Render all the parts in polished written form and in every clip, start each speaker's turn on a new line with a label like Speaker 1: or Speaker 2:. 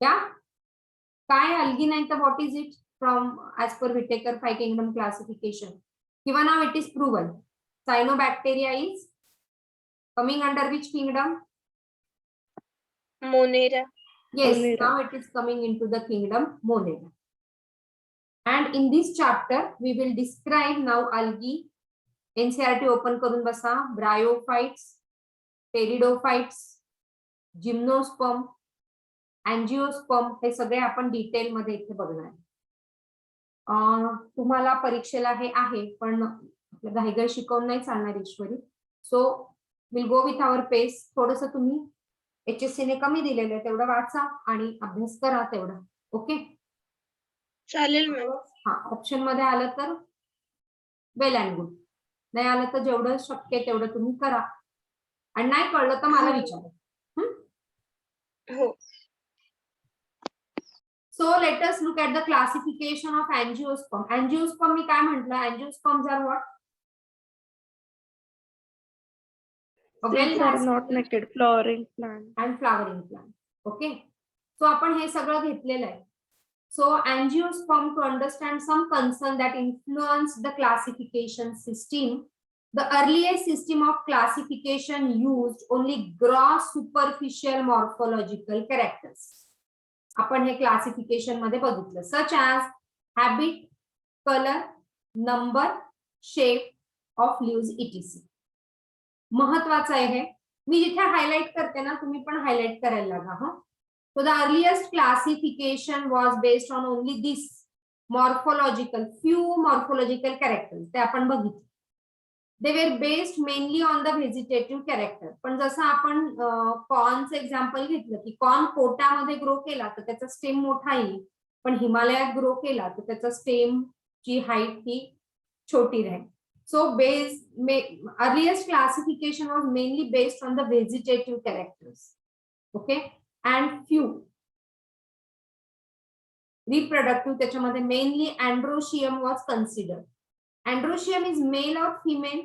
Speaker 1: Yeah. काय algae नाही तर what is it from as per Whittaker 5 kingdom classification? Given now it is proven. Cyanobacteria is coming under which kingdom?
Speaker 2: Monera.
Speaker 1: Yes,
Speaker 3: Monera.
Speaker 1: now it is coming into the kingdom Monera. And in this chapter, we will describe now algae. NCERT open करून बसा. Bryophytes, pteridophytes, gymnosperm, angiosperm हे सगळे आपण detail मध्ये इथे बघणार. तुम्हाला परीक्षेला हे आहे पण आपल्या घाईघाई शिकवून नाही चालणार ईश्वरी. सो विल गो विथ आवर पेस. थोडंसं तुम्ही HSC ने कमी दिलेलं आहे तेवढं वाचा आणि अभ्यास करा तेवढं. ओके
Speaker 2: चालेल मॅम.
Speaker 1: हा ऑप्शन मध्ये आलं तर वेल अँड गुड. नाही आलं तर जेवढं शक्य तेवढं तुम्ही करा आणि नाही कळलं तर मला विचारा.
Speaker 2: हो.
Speaker 1: So let us look at the classification of angiosperm. Angiosperm मी काय म्हटलं? Angiosperms are what?
Speaker 3: Seeds are not naked, flowering plant.
Speaker 1: And flowering plant. Okay. So आपण हे सगळं घेतलेलं आहे. So angiosperm, to understand some concern that influence the classification system. The earliest system of classification used only gross superficial morphological characters. आपण हे classification मध्ये बघितलं. Such as habit, colour, number, shape of leaves etc. महत्वाचं आहे हे. मी जिथे highlight करते ना तुम्ही पण हायलाइट करायला लागा. हा So the earliest classification was based on only this few morphological characters. ते आपण बघितलं. They were based mainly on the vegetative character. पण जसं आपण कॉर्नचं एक्झाम्पल घेतलं की कॉर्न पोटामध्ये ग्रो केला तर त्याचा स्टेम मोठा येईल, पण हिमालयात ग्रो केला तर त्याचा स्टेम ची हाईट ही छोटी राहील. So earliest classification was mainly based on the vegetative characters. Okay. And few reproductive त्याच्यामध्ये mainly androecium was considered. Androecium is male or female?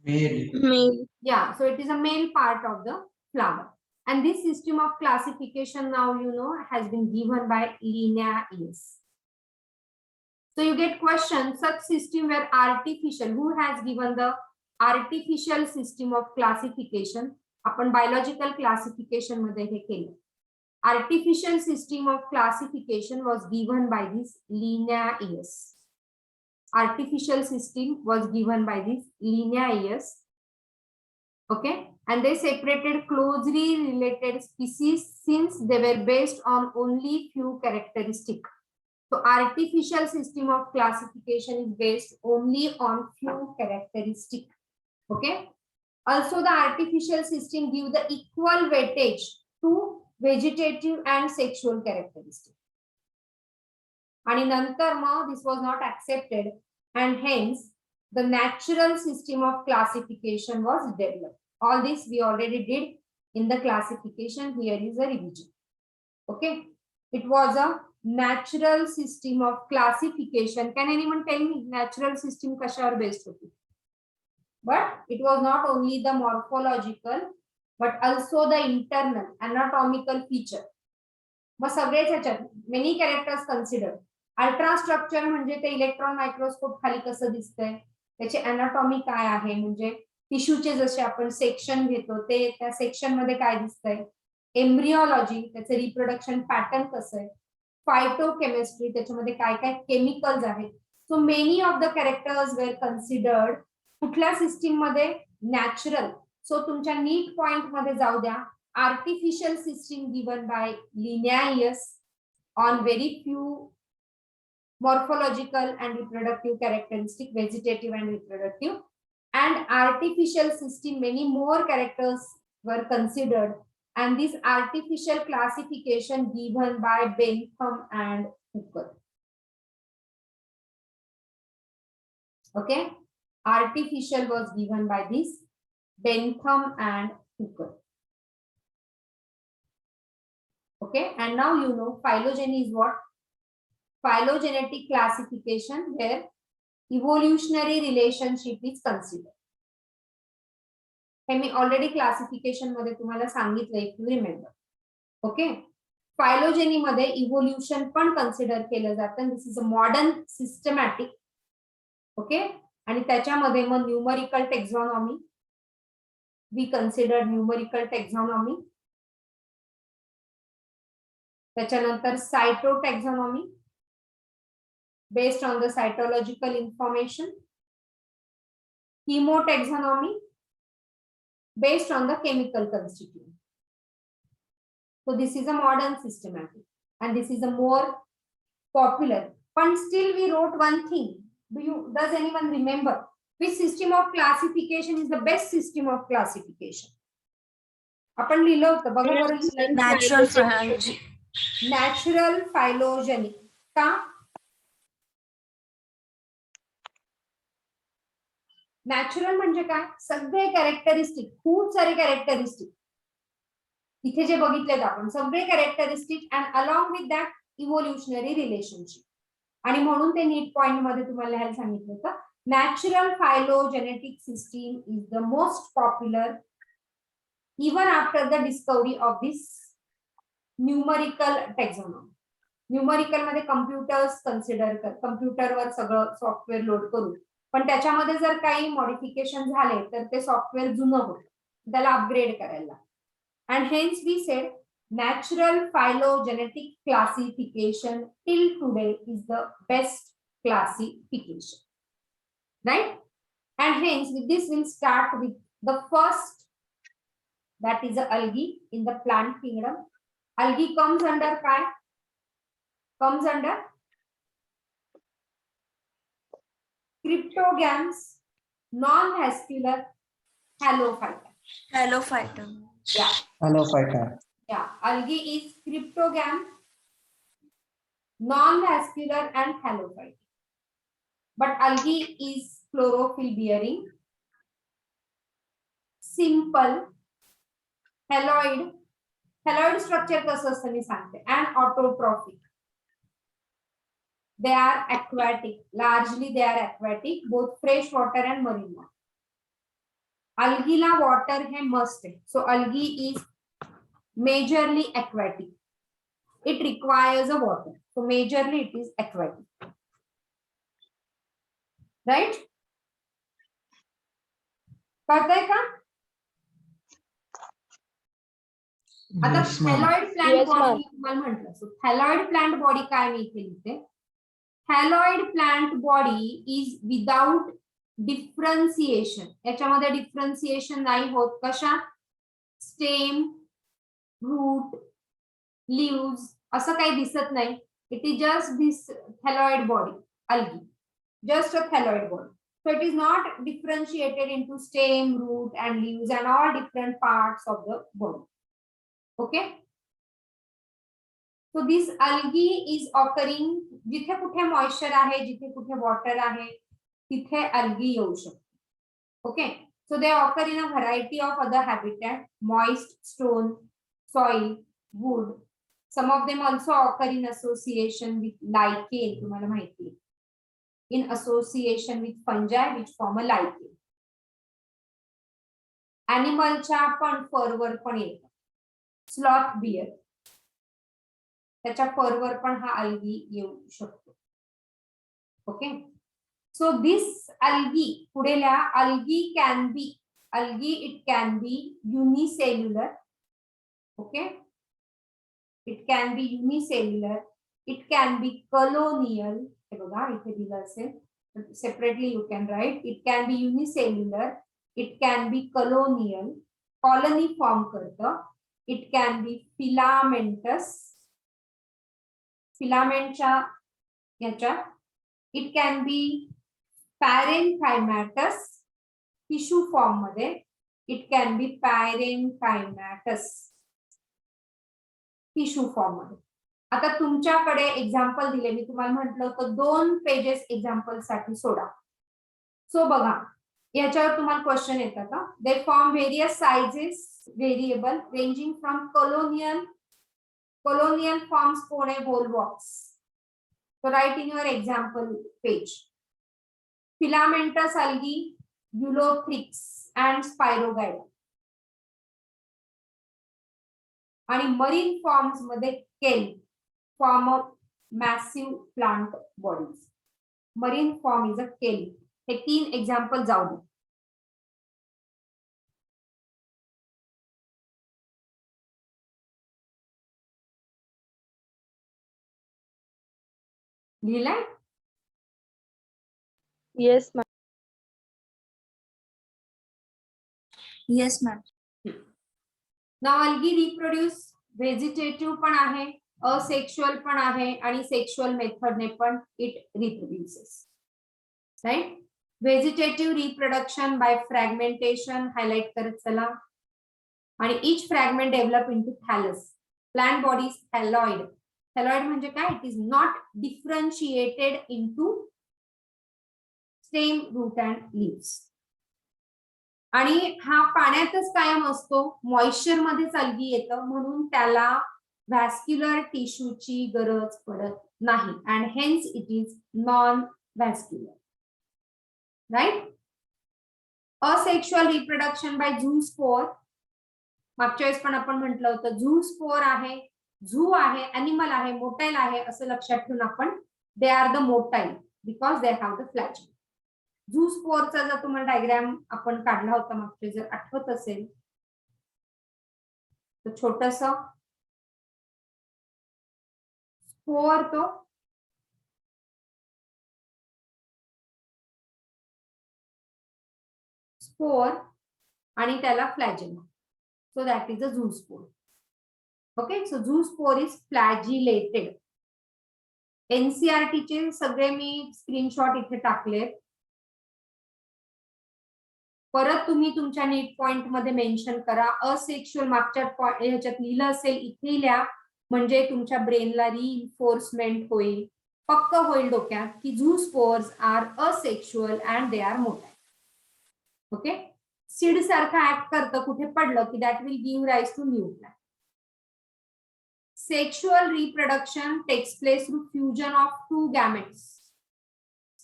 Speaker 2: Male.
Speaker 1: Yeah, so it is a male part of the flower. And this system of classification now you know has been given by Linnaeus. So you get question, such system were artificial. Who has given the artificial system of classification? आपण biological classification मध्ये हे केलं. Artificial system of classification was given by this Linnaeus. Artificial system was given by this Linnaeus. Okay, and they separated closely related species since they were based on only few characteristics. So artificial system of classification is based only on few characteristics. Okay. Also the artificial system give the equal weightage to vegetative and sexual characteristics. And नंतर मग this was not accepted and hence the natural system of classification was developed. All this we already did in the classification. Here is a revision. Okay. It was a natural system of classification. Can anyone tell me natural system कशावर based होती? But it was not only the morphological but also the internal anatomical feature. मग सगळेच ह्याच्यात many characters considered. Ultra structure म्हणजे ते electron microscope खाली कसं दिसतंय, त्याचे अनाटॉमी काय आहे, म्हणजे टिश्यूचे जसे आपण सेक्शन घेतो ते त्या सेक्शन मध्ये काय दिसतंय, एम्ब्रियोलॉजी त्याचे रिप्रोडक्शन पॅटर्न कसं आहे, फायटोकेमिस्ट्री त्याच्यामध्ये काय काय केमिकल्स आहेत. So many of the characters were considered. कुठल्या सिस्टीम मध्ये? नॅचरल. सो तुमच्या नीट पॉइंट मध्ये जाऊ द्या, artificial system given by Linnaeus on very few morphological and reproductive characteristic, vegetative and reproductive, and artificial system many more characters were considered, and this artificial classification given by Bentham and Hooker. Okay, artificial was given by this Bentham and Hooker. Okay, and now you know phylogeny is what? Phylogenetic classification where evolutionary relationship is considered. हे मी already classification मध्ये तुम्हाला सांगितलं, if you remember. Okay, phylogeny मध्ये evolution पण consider केलं जातं. This is a modern systematic. Okay, आणि त्याच्यामध्ये मग numerical taxonomy, we consider numerical taxonomy. त्याच्यानंतर cytotaxonomy based on the cytological information. Chemotaxonomy based on the chemical constituent. So this is a modern systematic and this is a more popular. But still we wrote one thing. Does anyone remember which system of classification is the best system of classification? आपण लिहिलं होतं बघा बरं. Natural phylogeny. का? Natural म्हणजे काय? सगळे characteristic, खूप सारे कॅरेक्टरिस्टिक इथे जे बघितलेत आपण, सगळे characteristic and along with that evolutionary relationship. आणि म्हणून ते नीट पॉइंट मध्ये तुम्हाला लिहायला सांगितलं होतं. Natural phylogenetic system is the most popular even after the discovery of this numerical taxonomy. Numerical मध्ये कम्प्युटर्स कन्सिडर कर, कम्प्युटरवर सगळं सॉफ्टवेअर लोड करून, पण त्याच्यामध्ये जर काही मॉडिफिकेशन झाले तर ते सॉफ्टवेअर जुनं होतं, त्याला अपग्रेड करायला. And hence we said natural phylogenetic classification till today is the best classification, right? And hence with this will start with the first, that is algae in the plant kingdom. Algae comes under काय? Comes under cryptogams, non-vascular halophyta.
Speaker 3: Halophyta.
Speaker 1: Yeah.
Speaker 4: Halophyta.
Speaker 1: Yeah. Algae is cryptogam, non-vascular and halophyte. But algae is chlorophyll bearing, simple, haloid. Haloid structure कसं असतं मी सांगते. And autotrophic. They are aquatic. Largely they are aquatic, both fresh water and marine water. Algae la water है must है. So algae is majorly aquatic. It requires a water. So majorly it is aquatic. Right? कळतंय का? आता
Speaker 4: Yes, ma'am.
Speaker 1: Thalloid plant
Speaker 2: Yes, ma'am.
Speaker 1: Body तुम्हाला म्हटलं. So थॅलॉइड plant body काय मी इथे लिहिते. Thalloid plant body is without differentiation. याच्यामध्ये डिफरन्सिएशन नाही होत. कशा? स्टेम, रूट, लीव्स असं काही दिसत नाही. It is just this thalloid body, algae, just a thalloid body. So it is not differentiated into stem, root and leaves and all different parts of the body. Okay, so this algae is occurring जिथे कुठे moisture आहे, जिथे कुठे water आहे, तिथे algae येऊ शकतो. Okay, so they occur in a variety of other habitat, moist, stone, soil, wood. Some of them also occur in association with lichen. तुम्हाला माहिती आहे, in association with fungi which form a lichen. Animalच्या पण फरवर पण येतात. Sloth bear, त्याच्या फरवर पण हा algae येऊ शकतो. ओके, सो दिस algae पुढे लिहा. algae can be, algae it can be unicellular. Okay, it can be unicellular, it can be colonial. हे बघा इथे दिलं असेल, separately you can write. It can be unicellular, it can be colonial, colony form करतं. It can be filamentous, filamentच्या याच्यात. It can be parenchymatous, tissue form मध्ये. It can be parenchymatous, tissue form मध्ये. आता तुमच्याकडे एक्झाम्पल दिले, मी तुम्हाला म्हटलं होतं 2 पेजेस एक्झाम्पल साठी सोडा. सो बघा याच्यावर तुम्हाला क्वेश्चन येतात. They form various sizes variable ranging from colonial forms कोण आहे? volvox. So write in your example page. Filamentous algae, Ulothrix and Spirogyra. आणि मरीन फॉर्म्स मध्ये kelp form of massive plant bodies. Marine form is a kelp. हे 3 example जाऊ दे. लिहिलंय?
Speaker 3: Yes, ma'am.
Speaker 4: Yes, ma'am.
Speaker 1: नाव algae reproduce vegetative पण आहे, asexual पण आहे आणि सेक्शुअल मेथडने पण it reproduces. Right. Vegetative reproduction by fragmentation highlight करत चला. आणि each fragment develop into thallus. Plant bodies thalloid. Thalloid म्हणजे काय? It is not differentiated into stem, root and leaves. आणि हा पाण्यातच कायम असतो, मॉइश्चर मध्येच algae येतं, म्हणून त्याला व्हॅस्क्युलर टिश्यूची गरज पडत नाही. And hence it is non vascular. Right. Asexual reproduction by zoospore. मागच्या वेळेस पण आपण म्हटलं होतं झूस्पोर आहे, झू आहे, अॅनिमल आहे, मोटाईल आहे, असं लक्षात ठेवून आपण they are the motile because they have the flagella. झूस्पोरचा जर तुम्हाला डायग्राम आपण काढला होता मागचे, जर आठवत असेल तर छोटस स्पोर, तो स्पोर आणि त्याला flagella. So that is a zoospore. Okay. So zoospore is flagellated. NCERT चे सगळे मी स्क्रीनशॉट इथे टाकलेत. परत तुम्ही तुमच्या नीट पॉइंट मध्ये मेन्शन करा. असेक्शुअल मागच्या ह्याच्यात लिहिलं असेल इथे लिहा, म्हणजे तुमच्या ब्रेनला रिइन्फोर्समेंट होईल, पक्क होईल डोक्यात की zoospores are asexual and they are motile. Okay. Seed सारखं ऍक्ट करतं, कुठे पडलं की that will give rise to new plant. Sexual reproduction takes place through fusion of 2 gametes.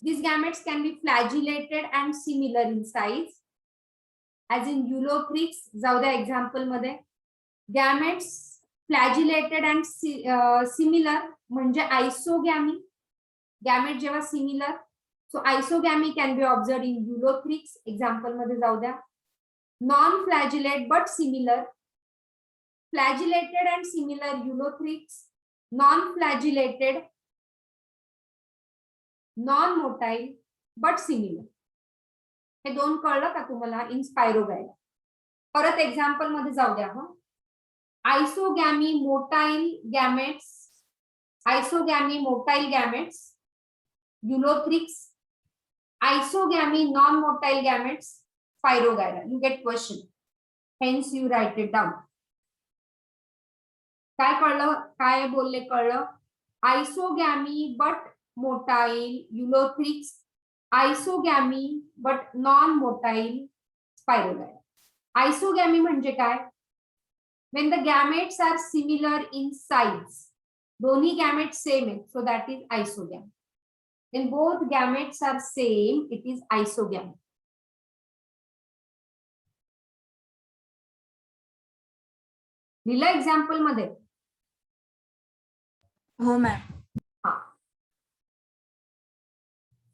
Speaker 1: These gametes can be flagellated and similar in size. As in Eulothrix, जाऊ द्या example मध्ये. Gametes flagellated and similar म्हणजे isogamy. Gamete जेव्हा similar, so isogamy can be observed in Eulothrix. Example मध्ये जाऊ द्या. Non flagellate but similar. Flagellated and similar Eulothrix, non-flagellated, non-motile but similar. हे 2 कळलं का तुम्हाला? इन स्पायरोगायला. परत एक्झाम्पल मध्ये जाऊ द्या. Isogamy motile gametes, isogamy motile gametes Eulothrix, isogamy non motile gametes स्पायरोगायला. You get question, hence you write it down. काय कळलं? काय बोलले कळलं? Isogamy but motile Eulothrix, isogamy but non motile स्पायरोगायला. आयसोगॅमी म्हणजे काय? when the gametes are similar in size. दोन्ही gametes same आहेत, so that is isogamy. When both gametes are same, it is isogamy. लिहिलं एक्झाम्पल मध्ये?
Speaker 4: हो ma'am.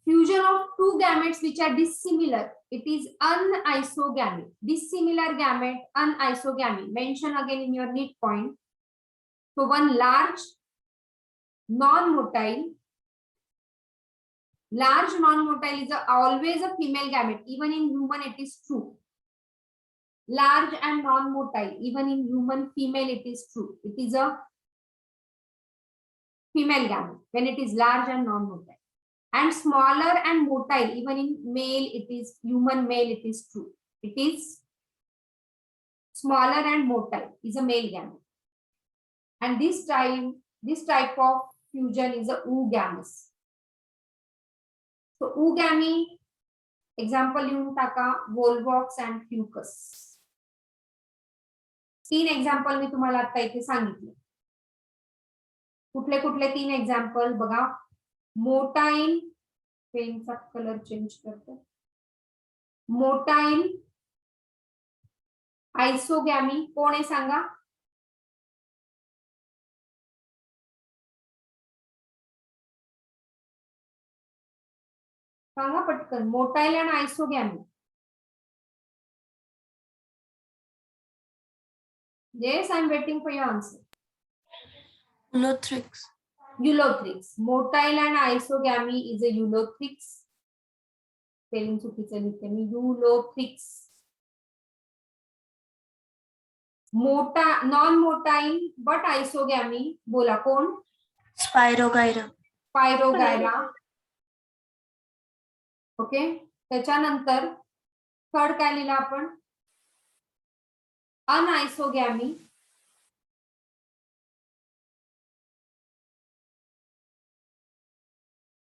Speaker 1: Fusion of 2 gametes which are dissimilar, it is anisogamy. Dissimilar gamete, anisogamy. Mention again in your need point. So one large non-motile. Large non-motile is always a female gamete. Even in human it is true. Large and non-motile, even in human female it is true. It is a female gamete when it is large and non-motile. And smaller and motile, even in male it is, human male it is true. It is smaller and motile, is a male gamete. And this type of fusion is a oogamous. So oogamy, example लिहून टाका, Volvox and Fucus. 3 example मी तुम्हाला आता इथे सांगितले. कुठले कुठले 3 example बघा. Motile, पेनचा कलर चेंज करतो. मोटाईल, आयसोगॅमी कोण आहे सांगा? सांगा पटकन. मोटाईल आणि आयसोगॅमी. Yes, I'm waiting for your answer.
Speaker 4: Ulothrix.
Speaker 1: Ulothrix. Motile and isogamy is a Ulothrix. Spelling चुकीचं लिहिते मी. Ulothrix. Non motile but isogamy. बोला कोण?
Speaker 4: Spirogyra.
Speaker 1: पायरोगायरा. ओके, त्याच्यानंतर थर्ड काय लिहिलं आपण? अनआयसोगॅमी.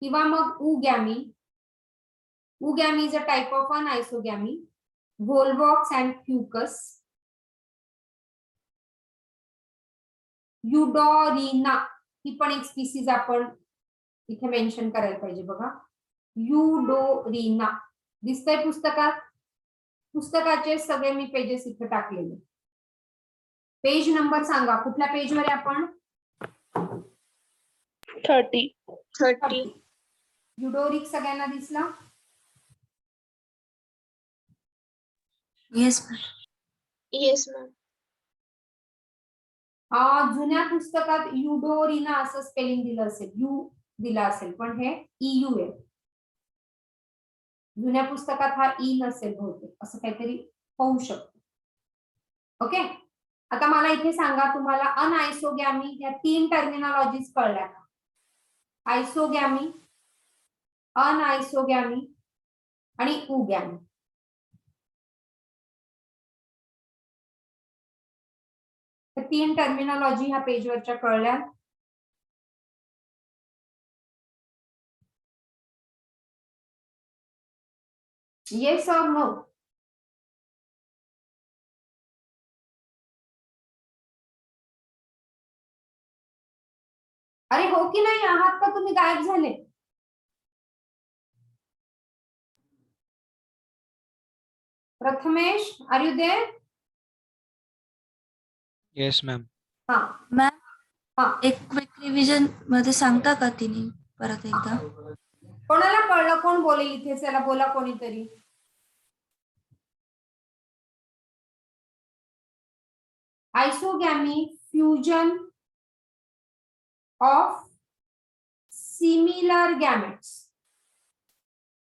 Speaker 1: किंवा मग oogamy. Oogamy is a type of anisogamy. Volvox and Fucus. Eudorina ही पण एक स्पीसीज आपण इथे मेन्शन करायला पाहिजे बघा. युडोरिना दिसतंय पुस्तकात. पुस्तकाचे सगळे मी पेजेस इथे टाकलेले. पेज नंबर सांगा, कुठल्या पेजवर आहे आपण?
Speaker 2: 30.
Speaker 1: युडोरिक सगळ्यांना दिसला?
Speaker 4: Yes, ma'am.
Speaker 2: Yes, ma'am.
Speaker 1: जुन्या पुस्तकात युडोरिना असं स्पेलिंग दिलं असेल, यू दिला असेल, पण हे EU आहे. जुन्या पुस्तकात हा ई नसेल बहुतेक, असं काहीतरी होऊ शकतं. ओके, आता मला इथे सांगा, तुम्हाला अनआयसोगॅमी या 3 टर्मिनॉलॉजीज कळल्या का? आयसोगॅमी, अनआयसोगॅमी आणि उगॅमी. तर 3 टर्मिनॉलॉजी ह्या पेजवरच्या कळल्या? येस और नो? अरे हो की नाही? आहात का तुम्ही गायब झाले? Prathamesh, are you there?
Speaker 5: Yes ma'am.
Speaker 1: हा
Speaker 4: मॅम,
Speaker 1: हा,
Speaker 4: एक क्विक रिव्हिजन मध्ये सांगता का तिने परत एकदा?
Speaker 1: कोणाला कळलं? कोण बोलेल इथे? चला बोला कोणीतरी. Isogamy, fusion of similar gametes.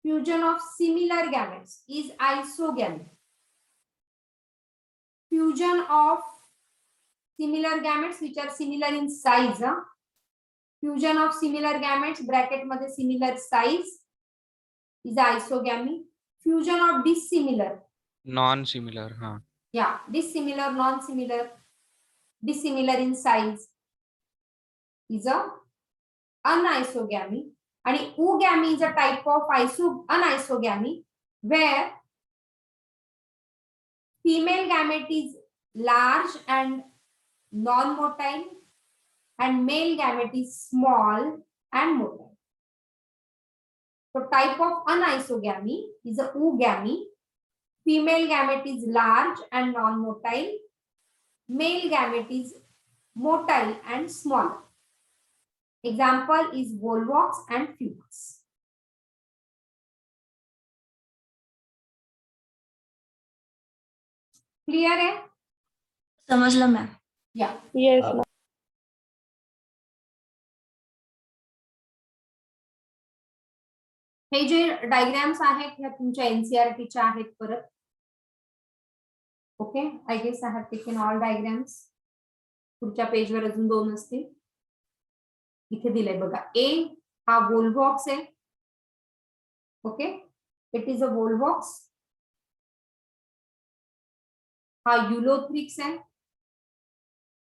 Speaker 1: Fusion of similar gametes is isogamy. Fusion of similar gametes which are similar in size. Fusion of similar gametes bracket मध्ये similar size is isogamy. Fusion of dissimilar.
Speaker 5: Non-similar. हाँ.
Speaker 1: Yeah, dissimilar, non-similar, dissimilar in size is a anisogamy. And oogamy is a type of anisogamy where female gamete is large and non-motile and male gamete is small and motile. So type of anisogamy is a oogamy. Female gamete is large and non-motile. Male gamete is motile and small. Example is volvox and fuchs. Clear है?
Speaker 4: समजलं ma'am.
Speaker 1: Yeah.
Speaker 2: Yes, ma'am.
Speaker 1: हे जे diagrams आहेत ह्या तुमच्या NCERT च्या आहेत परत. Okay, I guess I have taken all diagrams. पुढच्या पेजवर अजून 2 असतील. इथे दिलंय बघा. ए हा वोल्वॉक्स आहे. Okay, it is a Volvox. हा युलोथ्रिक्स आहे.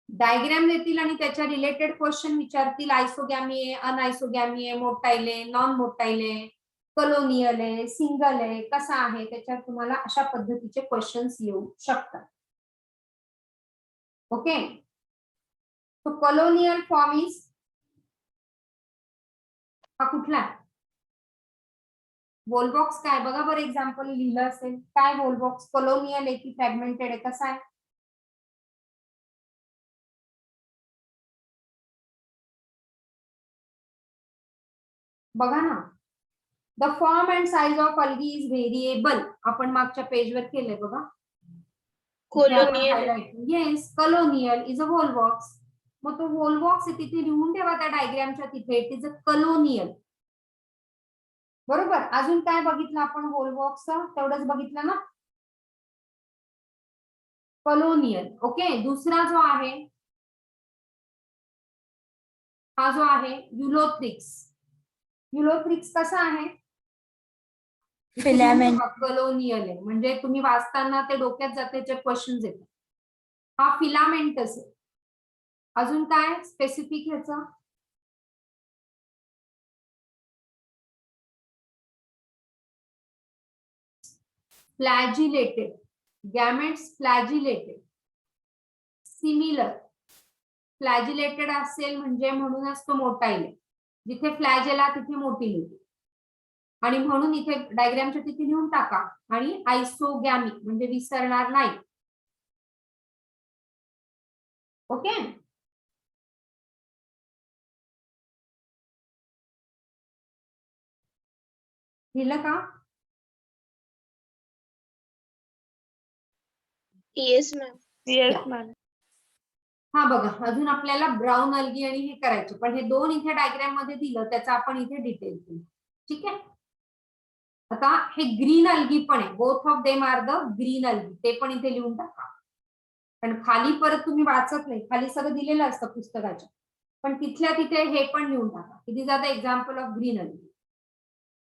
Speaker 1: डायग्राम देतील आणि त्याच्या रिलेटेड क्वेश्चन विचारतील. आयसोगॅमी आहे, अनआयसोगॅमी आहे, मोटाईल आहे, नॉन मोटाईल आहे, कॉलोनियल आहे, सिंगल आहे, कसा आहे, त्याच्यात तुम्हाला अशा पद्धतीचे क्वेश्चन्स येऊ शकतात. ओके, तो कॉलोनियल फॉर्म इज हा कुठला? वोल्वॉक्स काय बघा बरं, एक्झाम्पल लिहिलं असेल. काय वोल्वॉक्स? कॉलोनियल आहे की फ्रॅगमेंटेड आहे, कसा आहे? बघा ना, the form and size of algae is variable. आपण मागच्या पेजवर केलंय बघा.
Speaker 2: Colonial.
Speaker 1: Yes, colonial is a Volvox. मग तो व्होल्वॉक्स आहे तिथे लिहून ठेवा त्या डायग्रामच्या तिथे. It is a colonial. बरोबर. अजून काय बघितलं आपण व्होल्वॉक्सचं? तेवढंच बघितलं ना. कलोनियल. ओके. दुसरा जो आहे हा जो आहे युलोथ्रिक्स. युलोथ्रिक्स कसा आहे?
Speaker 4: Filament.
Speaker 1: कलोनियल आहे. म्हणजे तुम्ही वाचताना ते डोक्यात जाते क्वेश्चन येतात. हा फिलामेंटस आहे. अजून काय स्पेसिफिक ह्याचं? फ्लॅजिलेटेड. गॅमेट्स फ्लॅजिलेटेड. सिमिलर. फ्लॅजिलेटेड असेल म्हणजे म्हणूनच तो मोठा येईल. जिथे फ्लॅजेला तिथे मोठी लिहिली. आणि म्हणून इथे डायग्रामच्या तिथे लिहून टाका. आणि आयसोगॅमी म्हणजे विसरणार नाही. ओके. लिहिलं का?
Speaker 2: Yes, ma'am.
Speaker 3: Yes,
Speaker 1: Yeah.
Speaker 3: ma'am.
Speaker 1: हा बघा, अजून आपल्याला ब्राऊन अल्गी आणि हे करायचे, पण हे दोन इथे डायग्राम मध्ये दिलं त्याचा आपण इथे डिटेल केलं. ठीक आहे. आता हे ग्रीन अल्गी पण आहे. Both of them are the green algae. ते पण इथे लिहून टाका. पण खाली परत तुम्ही वाचत नाही. खाली सगळं दिलेलं असतं पुस्तकाच्या. पण तिथल्या तिथे हे पण लिहून टाका. This are the example of green algae.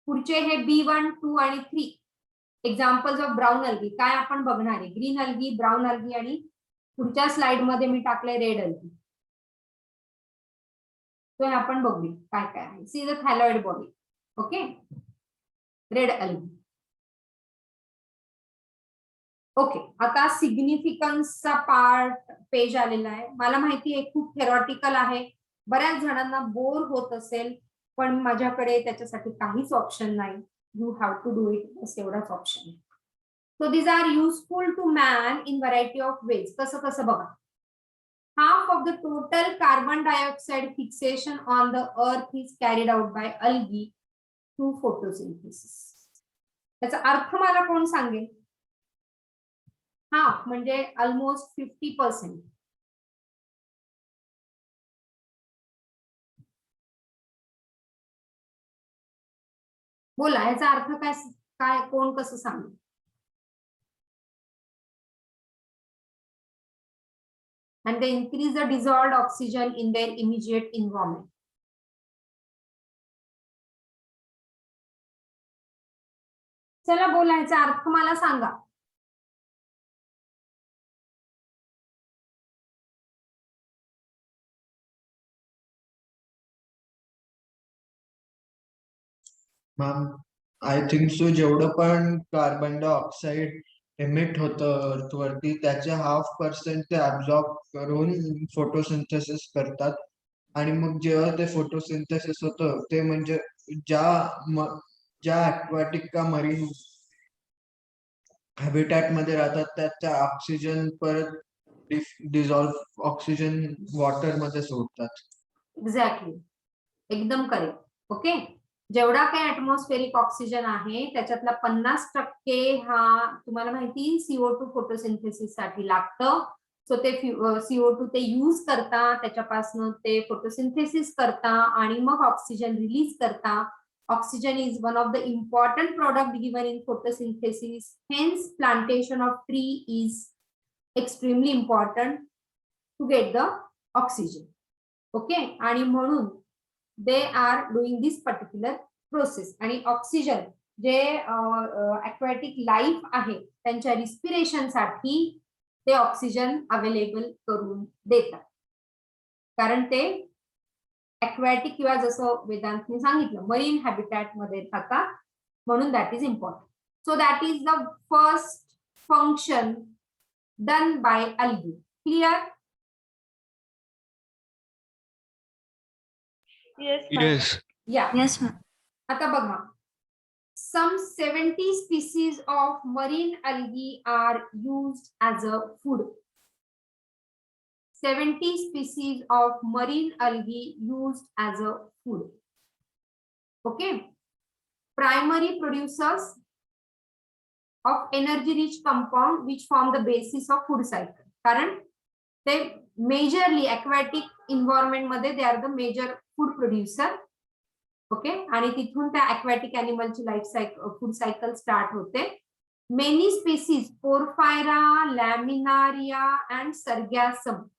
Speaker 1: पुढचे हे B1, 2 आणि 3 एक्झाम्पल्स ऑफ ब्राऊन अल्गी. काय आपण बघणार आहे? ग्रीन अल्गी, ब्राऊन अल्गी आणि पुढच्या स्लाइड मध्ये मी टाकले रेड अल्गी. तो आपण बघूया काय काय आहे. See the thalloid body. Okay. Red algae. Okay. आता सिग्निफिकन्सचा पार्ट पेज आलेला आहे. मला माहिती आहे खूप थेरॉटिकल आहे. बऱ्याच जणांना बोर होत असेल, पण माझ्याकडे त्याच्यासाठी काहीच ऑप्शन नाही. You have to do it. बस एवढाच ऑप्शन आहे. So these are useful to man in variety of ways. कसं कसं बघा. Half of the total carbon dioxide fixation on the earth is carried out by algae through photosynthesis. त्याचा अर्थ मला कोण सांगेल? हाफ म्हणजे ऑलमोस्ट 50%. बोला याचा अर्थ काय? काय कोण कसं सांगेल? And they increase the dissolved oxygen in their immediate environment. चला बोलायचा अर्थ मला सांगा.
Speaker 6: मॅम, आय थिंक सो जेवढं पण कार्बन डायऑक्साईड एमिट होतं अर्थवरती त्याचे 0.5% ते ऍब्झॉर्ब करून फोटोसिंथेसिस करतात. आणि मग जेव्हा ते फोटोसिंथेसिस होतं ते म्हणजे ज्या ऍक्वाटिक का मरीन हॅबिटॅट मध्ये राहतात त्याचा ऑक्सिजन परत डिझॉल्व ऑक्सिजन वॉटर मध्ये सोडतात.
Speaker 1: एक्झॅक्टली. एकदम करेक्ट. ओके. जेवढा काही ऍटमॉस्फेरिक ऑक्सिजन आहे त्याच्यातला 50% हा तुम्हाला माहिती CO2 फोटोसिंथेसिस साठी लागतं. सो ते CO2 ते यूज करता, त्याच्यापासून ते फोटोसिंथेसिस करता आणि मग ऑक्सिजन रिलीज करता. Oxygen is one of the important product given in photosynthesis. Hence, plantation of tree is extremely important to get the oxygen. Okay. आणि म्हणून they are doing this particular process. आणि oxygen जे aquatic life आहे त्यांच्या respiration साठी ते oxygen available करून देतात. कारण ते aquatic किंवा जसं वेदांतने सांगितलं मरीन हॅबिटॅट मध्ये राहतात, म्हणून that is important. So that is the first function done by algae. Clear?
Speaker 3: Yes, ma'am.
Speaker 5: Yes.
Speaker 1: या.
Speaker 4: Yes, ma'am.
Speaker 1: आता बघा. Some 70 species of marine algae are used as a food. 70 species of marine algae used as a food. Okay. primary producers of energy rich compound which form the basis of food cycle. कारण ते majorly aquatic environment मध्ये they are the major food producer. Okay, आणि तिथून त्या aquatic animal ची life cycle food cycle start होते. Many species, Porphyra, Laminaria and Sargassum.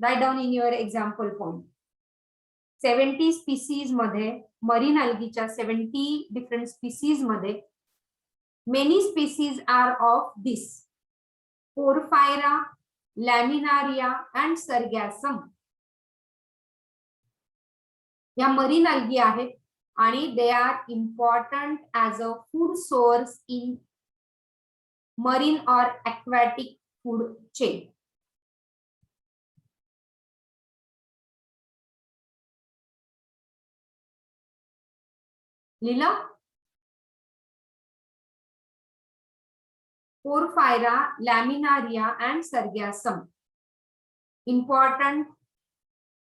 Speaker 1: Write down in your example point. 70 species मध्ये marine algae च्या 70 different species मध्ये many species are of this Porphyra, Laminaria and Sargassum. या marine algae आहेत आणि they are important as a food source in marine or aquatic food chain. लिहिलं? Porphyra, Laminaria and Sargassum important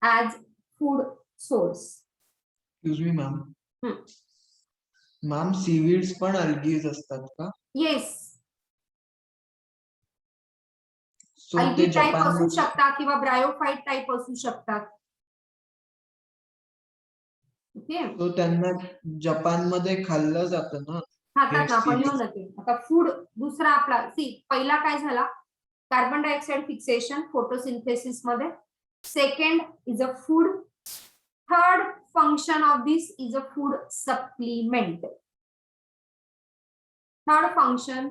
Speaker 1: as food source.
Speaker 6: Excuse me, ma'am. Ma'am seaweeds पण अल्गीज असतात का?
Speaker 1: Yes.
Speaker 6: So ते
Speaker 1: algae type असू
Speaker 6: Japan
Speaker 1: शकतात किंवा bryophyte type असू शकतात. ओके,
Speaker 6: तो त्यांना जपान मध्ये खाल्लं जातं ना.
Speaker 1: खातात ना, आपण लिहून ते. आता फूड दुसरा आपला पहिला काय झाला, कार्बन डायऑक्साइड फिक्सेशन फोटोसिंथेसिस मध्ये. Second is a food. Third function of this is a food supplement. Third function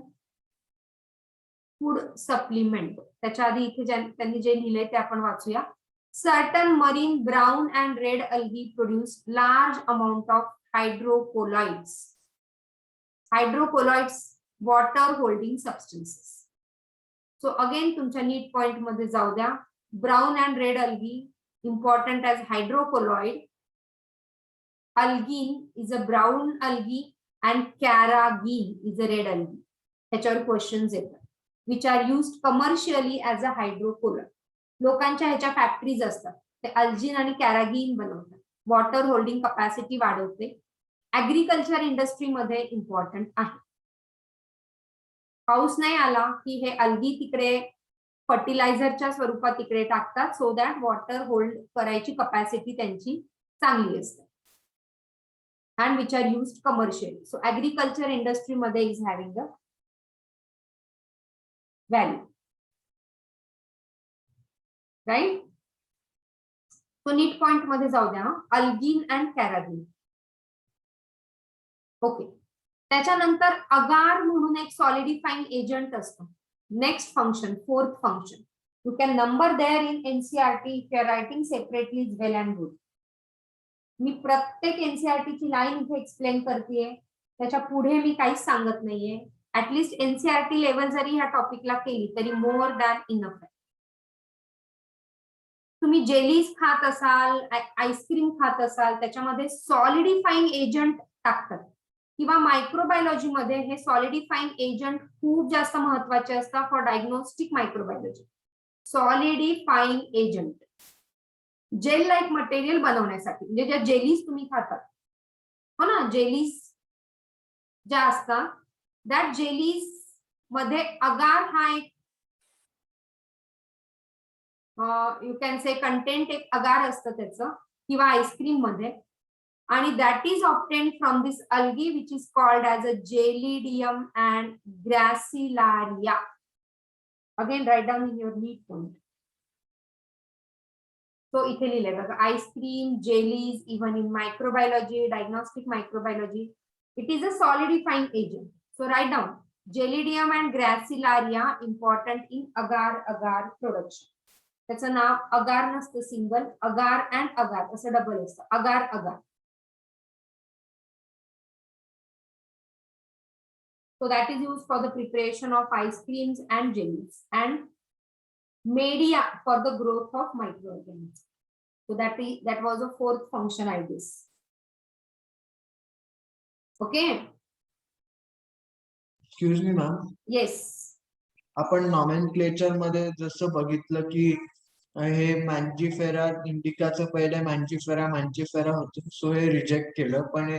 Speaker 1: food supplement. त्याच्या आधी इथे त्यांनी जे लिहिलंय ते आपण वाचूया. Certain marine brown and red algae produce large amount of hydrocolloids. Hydrocolloids, water holding substances. So again तुमच्या NEET point मध्ये जाऊ द्या. Brown and red algae important as hydrocolloid. Algine is a brown algae and carrageen is a red algae. त्याच्यावर questions येतात. Which are used commercially as a hydrocolloid. लोकांच्या ह्याच्या factories असतात, ते अल्जिन आणि कॅरागीन बनवतात. वॉटर होल्डिंग कपॅसिटी वाढवते. ऍग्रिकल्चर इंडस्ट्रीमध्ये इम्पॉर्टंट आहे. पाऊस नाही आला की हे अल्गी तिकडे फर्टिलायझरच्या स्वरूपात तिकडे टाकतात, सो दॅट वॉटर होल्ड करायची कपॅसिटी त्यांची चांगली असते. And which are used commercially. So agriculture इंडस्ट्रीमध्ये is having the value. Right. तो नीट पॉइंट मध्ये जाऊ द्या. अल्गीन अँड कॅरागीन. ओके, त्याच्यानंतर अगार म्हणून एक सॉलिडिफाइंग एजंट असतो. Next function, fourth function. You can number there in NCERT. If you are writing separately is well and good. मी प्रत्येक एनसीआरटी ची लाईन इथे एक्सप्लेन करतेय, त्याच्या पुढे मी काहीच सांगत नाहीये. ऍटलिस्ट एनसीआरटी लेवल जरी ह्या टॉपिकला केली तरी मोर दॅन इनफ आहे. तुम्ही जेलीज खात असाल, आईस्क्रीम खात असाल, त्याच्यामध्ये सॉलिडिफाइंग एजंट टाकतात किंवा मायक्रोबायोलॉजी मध्ये हे सॉलिडिफाइंग एजंट खूप जास्त महत्वाचे असतात for diagnostic microbiology. Solidifying agent gel like material बनवण्यासाठी, म्हणजे ज्या जेलीज तुम्ही खातात हो ना, जेलीज ज्या असतात, दॅट जेलीज मध्ये अगार हा एक यू कॅन से कंटेंट एक अगार असतं त्याचं, किंवा आईस्क्रीम मध्ये, आणि that is obtain from this algae which is called as a Gelidium and Gracilaria. Again write down in your neat point. तो इथे लिहिलंय बघा, ice cream, jellies, even in microbiology, diagnostic microbiology, it is a solidifying agent. So write down Gelidium and Gracilaria important in agar production. त्याचं नाव अगार नसतं single, agar and अगार असं double असतं. अगार. So that is used for the preparation of ice creams and jellies and media for the growth of microorganisms. So that was a fourth function, I guess. Okay.
Speaker 6: Excuse me, ma'am.
Speaker 1: Yes.
Speaker 6: आपण nomenclature मध्ये जसं बघितलं की हे मॅन्जिफेरा इंडिकाचं पहिले मॅन्जिफेरा होतं, so हे reject केलं. पण हे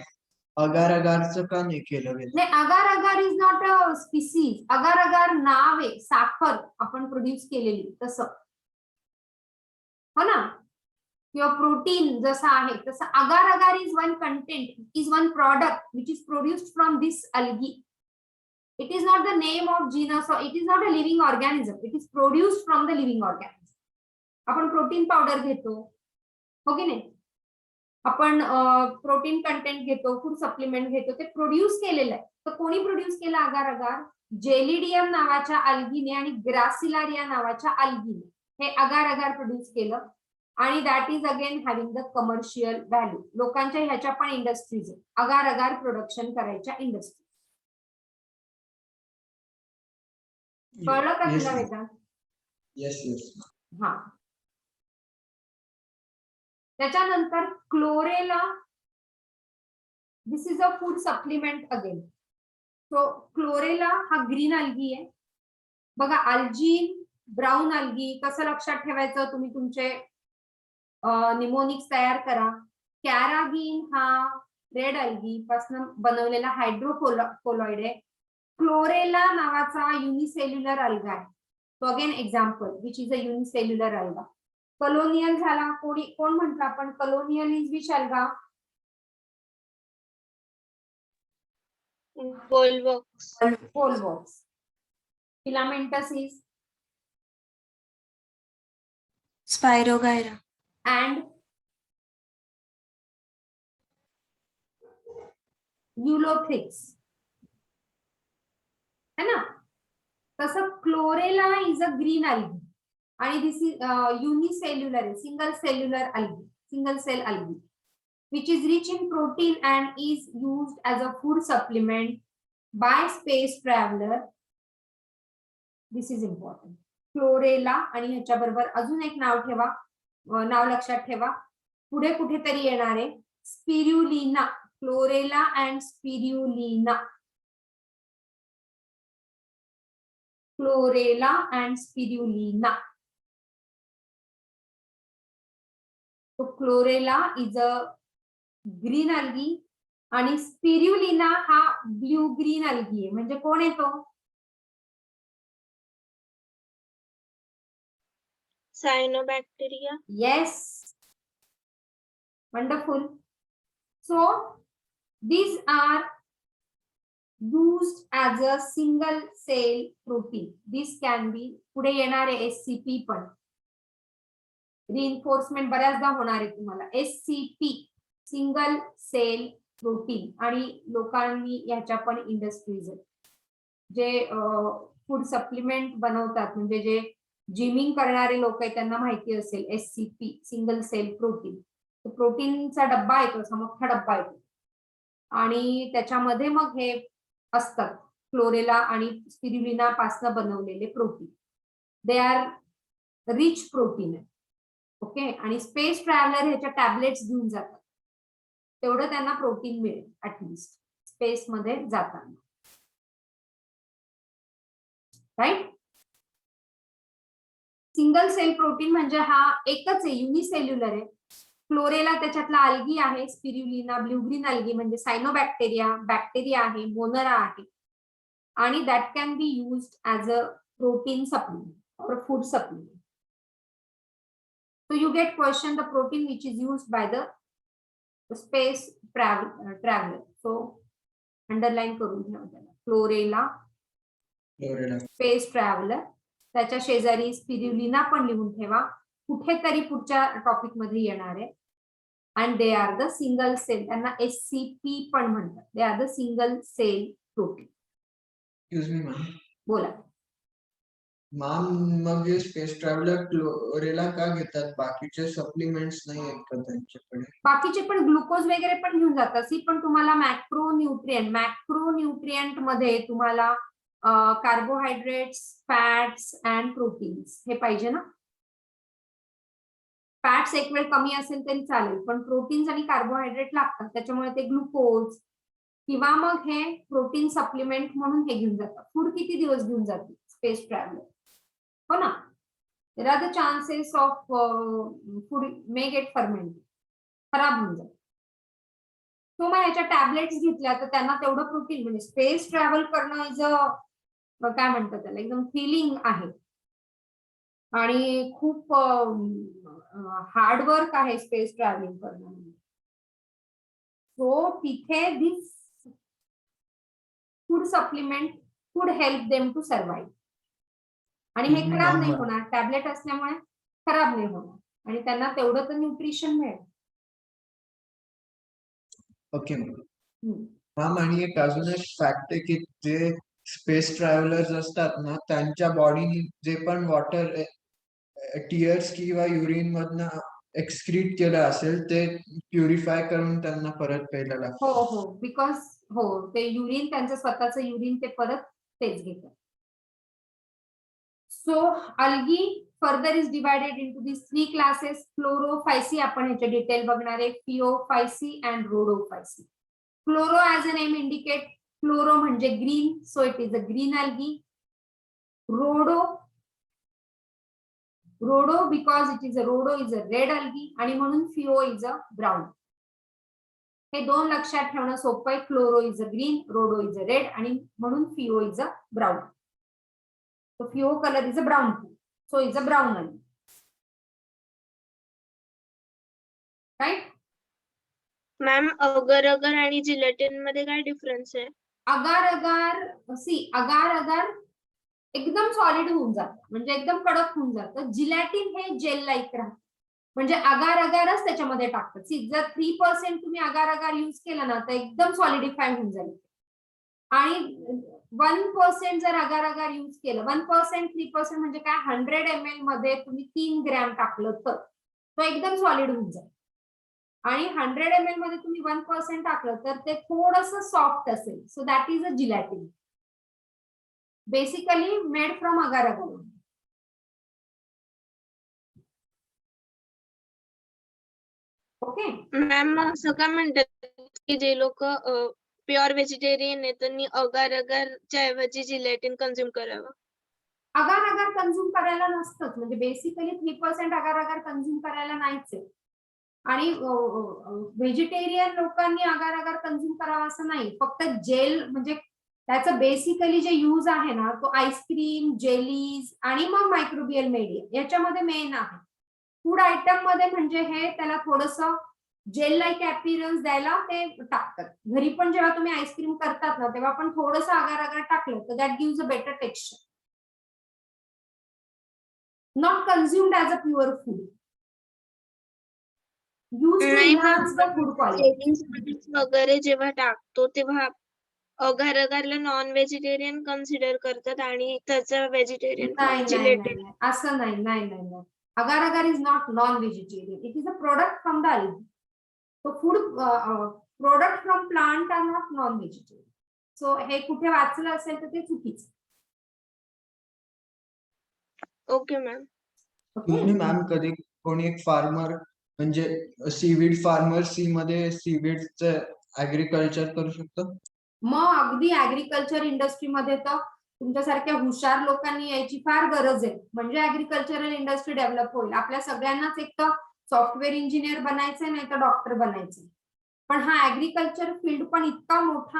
Speaker 6: अगार अगारचं का नाही केलं गेलं?
Speaker 1: नाही, agar agar is not a species. अगार अगार नाव आहे, साखर आपण प्रोड्यूस केलेली तसं, हो ना, किंवा प्रोटीन जसं आहे तसं agar agar is one content, is one product which is produced from this algae. It is not the name of genus, or it is not a living organism, it is produced from the living organism. आपण protein powder घेतो, हो की नाही, आपण protein content घेतो, food supplement घेतो, ते produce केलेलं आहे. तर कोणी प्रोड्यूस केलं अगार अगार? जेलिडियम नावाच्या अल्गीने आणि ग्रासिलारिया नावाच्या अल्गीने हे अगार अगार प्रोड्यूस केलं. आणि that is again having the commercial value. लोकांच्या ह्याच्या पण इंडस्ट्रीज आहे, अगार अगार प्रोडक्शन करायच्या इंडस्ट्री. कळलं का तुला वेदांत?
Speaker 6: Yes yes.
Speaker 1: हा. त्याच्यानंतर chlorella, this is a food supplement again. So chlorella हा ग्रीन अल्गी आहे बघा. अल्जीन ब्राऊन अल्गी कसं लक्षात ठेवायचं, तुम्ही तुमचे निमोनिक्स तयार करा. कॅरागिन हा रेड अल्गी पासून बनवलेला हायड्रोकोलॉइड आहे. क्लोरेला नावाचा युनिसेल्युलर अल्गा आहे. तो again example which is a unicellular alga. Colonial झाला, कोण म्हटलं आपण? Colonial is which alga?
Speaker 2: Volvox.
Speaker 1: Volvox. Filamentous is
Speaker 4: spirogyra.
Speaker 1: and Ulothrix, है ना. तसं chlorella is a green algae आणि दिस इज युनिसेल्युलर आहे, single cellular algae, single cell algae which is rich in protein and is used as a food supplement by space traveler. This is important. Chlorella आणि ह्याच्या बरोबर अजून एक नाव ठेवा, नाव लक्षात ठेवा, पुढे कुठेतरी येणार आहे Spirulina. Chlorella and Spirulina. Chlorella and Spirulina. तो Chlorella is a green algae आणि स्पिरुलिना हा ब्ल्यू ग्रीन अल्गी आहे. म्हणजे कोण येतो?
Speaker 2: Cyanobacteria.
Speaker 1: Yes, wonderful. So these are used as a single cell protein. This can be, पुढे येणार आहे SCP पण, रिइन्फोर्समेंट बऱ्याचदा होणार आहे तुम्हाला. SCP single cell protein. आणि लोकांनी याच्या पण इंडस्ट्रीज आहेत जे फूड सप्लिमेंट बनवतात, म्हणजे जे जिमिंग करणारे लोक आहेत त्यांना माहिती असेल SCP सिंगल सेल प्रोटीन. प्रोटीनचा डब्बा येतो, असा मोठा डब्बा येतो आणि त्याच्यामध्ये मग हे असतात क्लोरेला आणि स्पिरुलिना पासून बनवलेले protein. They are rich protein आहे. ओके. आणि स्पेस ट्रॅव्हलर ह्याच्या टॅबलेट्स घेऊन जातात, तेवढं त्यांना प्रोटीन मिळेल ऍटलिस्ट स्पेस मध्ये जाताना, राईट. सिंगल सेल प्रोटीन म्हणजे हा एकच आहे, युनिसेल्युलर आहे. क्लोरेला त्याच्यातला अल्गी आहे, स्पिरुलिना ब्ल्यू ग्रीन अल्गी म्हणजे सायनोबॅक्टेरिया, बॅक्टेरिया आहे, मोनरा आहे. आणि that can be used as a protein supplement और food supplement. So you get question the protein which is used by the space traveler. So underline करून घ्या त्याला. Chlorella space traveller, त्याच्या शेजारी spirulina पण लिहून ठेवा, कुठेतरी पुढच्या टॉपिक मध्ये येणार आहे. And they are the single cell, त्यांना SCP पण म्हणतात. They are the single cell protein.
Speaker 6: Excuse me ma'am.
Speaker 1: बोला
Speaker 6: मॅम, मग हे स्पेस ट्रॅव्हलर क्लोरेला का घेतात? बाकीचे सप्लिमेंट्स नाही आहेत का त्यांच्याकडे?
Speaker 1: बाकीचे पण ग्लुकोज वगैरे पण घेऊन जातात. सी पण तुम्हाला मॅक्रोन्यूट्रिएंट मध्ये तुम्हाला कार्बोहायड्रेट्स, फॅट्स अँड प्रोटीन्स हे पाहिजे ना. फॅट्स एक वेळ कमी असेल तरी चालेल, पण प्रोटीन्स आणि कार्बोहायड्रेट लागतात, त्याच्यामुळे ते ग्लुकोज किंवा मग हे प्रोटीन सप्लिमेंट म्हणून हे घेऊन जातात. फूड किती दिवस घेऊन जातील स्पेस ट्रॅव्हलर, हो ना. there are the chances of food may get fermented, खराब होऊन जाईल. तो मग ह्याच्या टॅबलेट्स घेतल्या तर त्यांना तेवढं प्रोटीन म्हणजे स्पेस ट्रॅव्हल करणं इज अ काय म्हणतात त्याला एकदम थ्रिलिंग आहे आणि खूप हार्डवर्क आहे स्पेस ट्रॅव्हलिंग करणं. सो तिथे this food supplement could help them to survive. आणि हे खराब नाही होणार, टॅबलेट असल्यामुळे खराब नाही होणार आणि त्यांना तेवढं तर न्यूट्रिशन मिळेल.
Speaker 6: ओके मॅम, आणि एक अजून एक फॅक्ट आहे की जे स्पेस ट्रॅव्हलर्स असतात ना त्यांच्या बॉडीने जे पण वॉटर टीयर्स किंवा युरिन मधनं एक्सक्रीट केलं असेल ते प्युरिफाय करून त्यांना परत प्यायला लागतं.
Speaker 1: हो बिकॉज ते युरिन त्यांचं स्वतःचं युरिन ते परत तेच घेतात. So algae further is divided into this 3 classes. Chlorophyceae आपण ह्याचे डिटेल बघणार आहे, Phaeophyceae and Rhodophyceae. Chloro as a name indicate, chloro म्हणजे green, so it is a green algae. Rhodo because it is a red algae आणि म्हणून phaeo is a brown. हे दोन लक्षात ठेवणं सोपं आहे. Chloro is a green, rhodo is a red आणि म्हणून phaeo is a brown. So FeO color is a brown food. So it's a brown algae. Right?
Speaker 2: Ma'am अगर अगर आणि जिलेटिन मध्ये काय डिफरन्स आहे?
Speaker 1: अगार अगार एकदम सॉलिड होऊन जातं म्हणजे एकदम कडक होऊन जातं. जिलॅटिन हे जेल लाईक राहतं म्हणजे अगार अगारच त्याच्यामध्ये टाकतात. सी जर 3% तुम्ही अगार अगार यूज केलं ना तर एकदम सॉलिडिफाय होऊन जाईल आणि 1% जर अगार अगार यूज केलं, 1% 3% म्हणजे काय 100 ml मध्ये तुम्ही 3 ग्रॅम टाकलं तर तो एकदम सॉलिड होऊन जाईल आणि 100 ml मध्ये तुम्ही 1% टाकलं तर ते थोडंसं सॉफ्ट असेल. So that is a gelatin, basically made from agar agar. Okay
Speaker 2: ma'am असं का म्हणतात की जे लोक प्युअर व्हेजिटेरियन आहे त्यांनी अगार अगारच्या ऐवजी जिलेटिन कंझ्युम करावं?
Speaker 1: अगार अगार कंझ्युम करायला नसतंच म्हणजे बेसिकली 3% अगार अगार कंझ्युम करायला नाहीच आहे आणि व्हेजिटेरियन लोकांनी अगार अगार कंझ्युम करावा असं नाही. फक्त जेल म्हणजे त्याचं बेसिकली जे यूज आहे ना तो आईस्क्रीम, जेलीज आणि मग मायक्रोबियल मीडिया याच्यामध्ये मेन आहे. फूड आयटम मध्ये म्हणजे हे त्याला थोडंसं जेल लाईक अपीरन्स द्यायला ते टाकतात. घरी पण जेव्हा तुम्ही आईस्क्रीम करतात ना तेव्हा पण थोडंसं अगार अगार टाकलं तर that gives a better texture. Not consumed as a pure food. Use to enhance the food quality.
Speaker 2: वगैरे जेव्हा टाकतो तेव्हा अगार अगारला नॉन व्हेजिटेरियन कन्सिडर करतात आणि त्याचं व्हेजिटेरियन जिलेटिन.
Speaker 1: असं नाही. Agar agar is not non vegetarian. It is a product from the algae. So food product from plant are not non-vegetarian. So हे कुठे वाचलं असेल तर ते चुकीचं.
Speaker 2: Okay ma'am.
Speaker 6: तुम्ही मॅम कधी कोणी एक फार्मर म्हणजे सीवीड फार्मर सी मध्ये सीवीडचं ऍग्रिकल्चर करू शकतो?
Speaker 1: मग अगदी ऍग्रिकल्चर इंडस्ट्रीमध्ये तर तुमच्यासारख्या हुशार लोकांनी यायची फार गरज आहे म्हणजे ऍग्रिकल्चरल इंडस्ट्री डेव्हलप होईल. आपल्या सगळ्यांनाच एक तर सॉफ्टवेअर इंजिनियर बनायचंय नाही तर डॉक्टर बनायचंय. पण हा ऍग्रिकल्चर फील्ड पण इतका मोठा